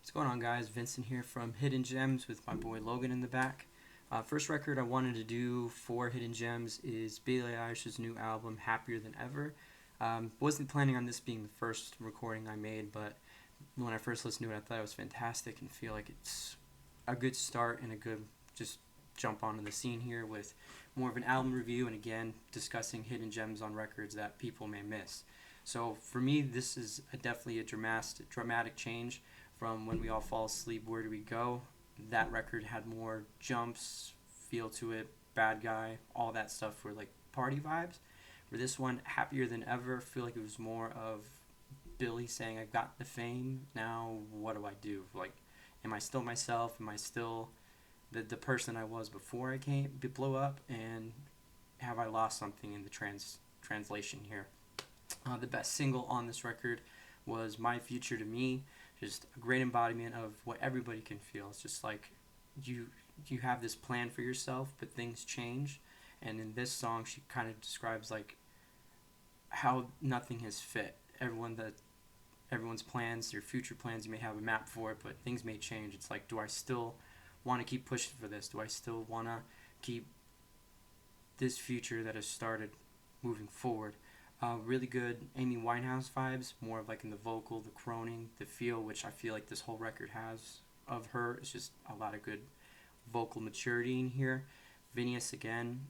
What's going on, guys? Vincent here from Hidden Gems with my boy Logan in the back. First record I wanted to do for Hidden Gems is Billie Eilish's new album, Happier Than Ever. Wasn't planning on this being the first recording I made, but when I first listened to it, I thought it was fantastic and feel like it's a good start and a good just jump onto the scene here with more of an album review and again discussing hidden gems on records that people may miss. So for me, this is definitely a dramatic change from When We All Fall Asleep, Where Do We Go? That record had more jumps, feel to it, bad guy, all that stuff were like party vibes. For this one, Happier Than Ever, feel like it was more of Billie saying, I got the fame, now what do I do? Like, am I still myself? Am I still the person I was before I blew up? And have I lost something in the translation here? The best single on this record was My Future to Me. Just a great embodiment of what everybody can feel. It's just like you you have this plan for yourself, but things change. And in this song, she kind of describes like how nothing has fit. Everyone's plans, their future plans, you may have a map for it, but things may change. It's like, do I still want to keep pushing for this? Do I still want to keep this future that has started moving forward? Really good Amy Winehouse vibes, more of like in the vocal, the croning, the feel, which I feel like this whole record has of her. It's just a lot of good vocal maturity in here. Phineas again,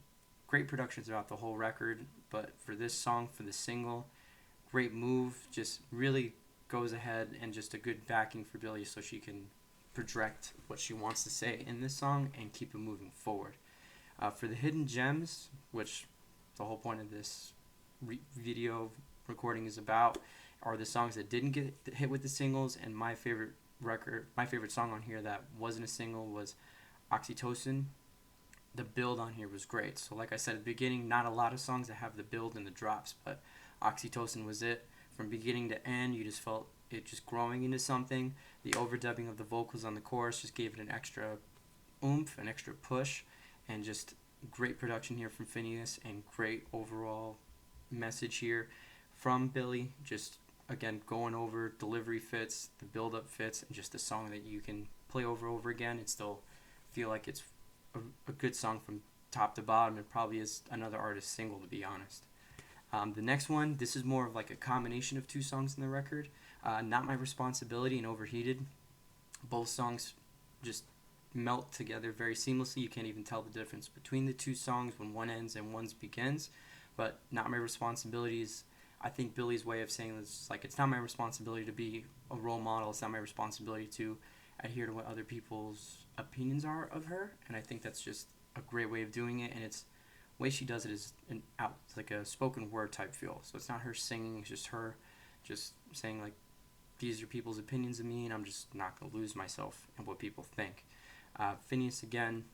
great production throughout the whole record, but for this song, for the single, great move, just really goes ahead and just a good backing for Billie so she can project what she wants to say in this song and keep it moving forward. For the hidden gems, which the whole point of this video recording is about, are the songs that didn't get hit with the singles, and my favorite song on here that wasn't a single was Oxytocin. The build on here was great. So like I said at the beginning, not a lot of songs that have the build and the drops, but Oxytocin was it. From beginning to end, you just felt it just growing into something. The overdubbing of the vocals on the chorus just gave it an extra oomph, an extra push, and just great production here from Phineas and great overall message here from Billie. Just again going over delivery fits, the build up fits, and just a song that you can play over again and still feel like it's a good song from top to bottom. It probably is another artist's single, to be honest. The next one, this is more of like a combination of two songs in the record. Not My Responsibility and Overheated. Both songs just melt together very seamlessly. You can't even tell the difference between the two songs when one ends and one begins. But Not My Responsibility is, I think, Billie's way of saying this. Like, it's not my responsibility to be a role model. It's not my responsibility to adhere to what other people's opinions are of her. And I think that's just a great way of doing it. And it's the way she does it is like a spoken word type feel. So it's not her singing. It's just her just saying, like, these are people's opinions of me, and I'm just not going to lose myself in what people think. Phineas, again,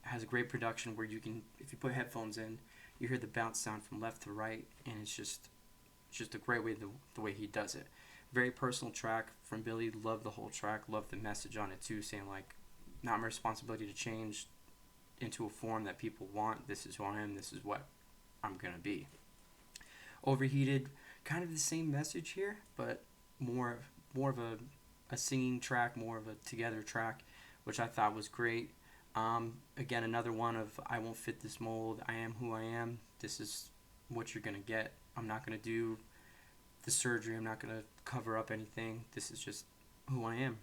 has a great production where you can, if you put headphones in, you hear the bounce sound from left to right, and it's just a great way the way he does it. Very personal track from Billie. Love the whole track. Love the message on it too, saying like, not my responsibility to change into a form that people want. This is who I am. This is what I'm gonna be. Overheated, kind of the same message here, but more of a singing track, more of a together track, which I thought was great. Again, another one of I won't fit this mold. I am who I am. This is what you're gonna get. I'm not gonna do the surgery. I'm not gonna cover up anything. This is just who I am.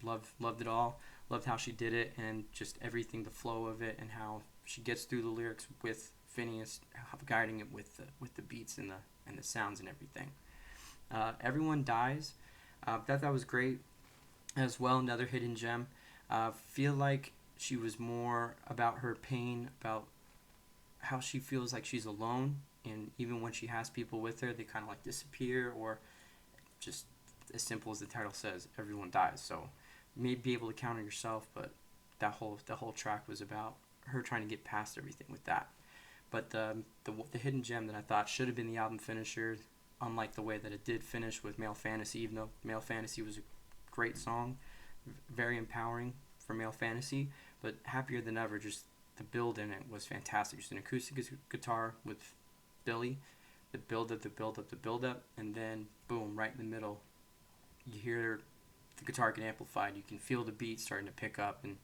Loved it all. Loved how she did it and just everything, the flow of it, and how she gets through the lyrics with Phineas, guiding it with the beats and the sounds and everything. Everyone Dies. That was great as well. Another hidden gem. Feel like she was more about her pain, about how she feels like she's alone, and even when she has people with her, they kind of like disappear, or just as simple as the title says, everyone dies. So you may be able to count on yourself, but the whole track was about her trying to get past everything with that. But the hidden gem that I thought should have been the album finisher, unlike the way that it did finish with Male Fantasy, even though Male Fantasy was a great song, very empowering for Male Fantasy, but Happier Than Ever, just the build in it was fantastic. Just an acoustic guitar with Billie, the build up, and then boom, right in the middle, you hear the guitar get amplified. You can feel the beat starting to pick up and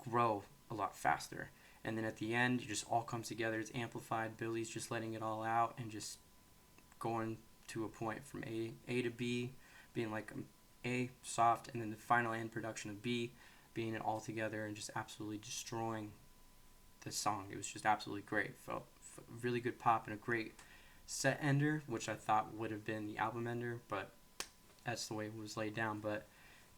grow a lot faster. And then at the end, it just all comes together. It's amplified. Billie's just letting it all out and just going to a point from A to B, being like A soft, and then the final end production of B being it all together and just absolutely destroying the song. It was just absolutely great. Felt really good pop and a great set ender, which I thought would have been the album ender, but that's the way it was laid down. But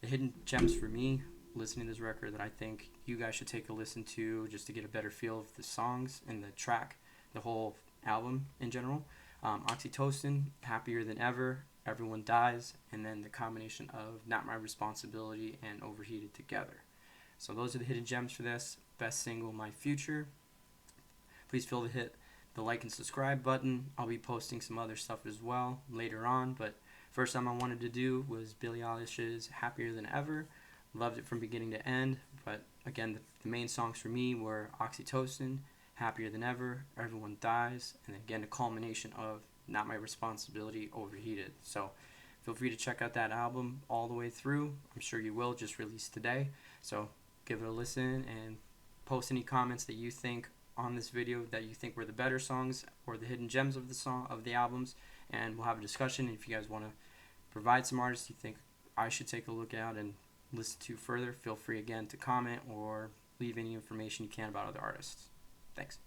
the hidden gems for me, listening to this record, that I think you guys should take a listen to just to get a better feel of the songs and the track, the whole album in general. Oxytocin, Happier Than Ever, Everyone Dies, and then the combination of Not My Responsibility and Overheated together. So those are the hidden gems for this. Best single, My Future. Please feel to hit the like and subscribe button. I'll be posting some other stuff as well later on, but first time I wanted to do was Billie Eilish's Happier Than Ever. Loved it from beginning to end, but again, the main songs for me were Oxytocin, Happier Than Ever, Everyone Dies, and then again, the culmination of Not My Responsibility, Overheated. So feel free to check out that album all the way through. I'm sure you will, just released today. So give it a listen and post any comments that you think on this video that you think were the better songs or the hidden gems of the albums, and we'll have a discussion. If you guys want to provide some artists you think I should take a look at and listen to further, feel free again to comment or leave any information you can about other artists. Thanks.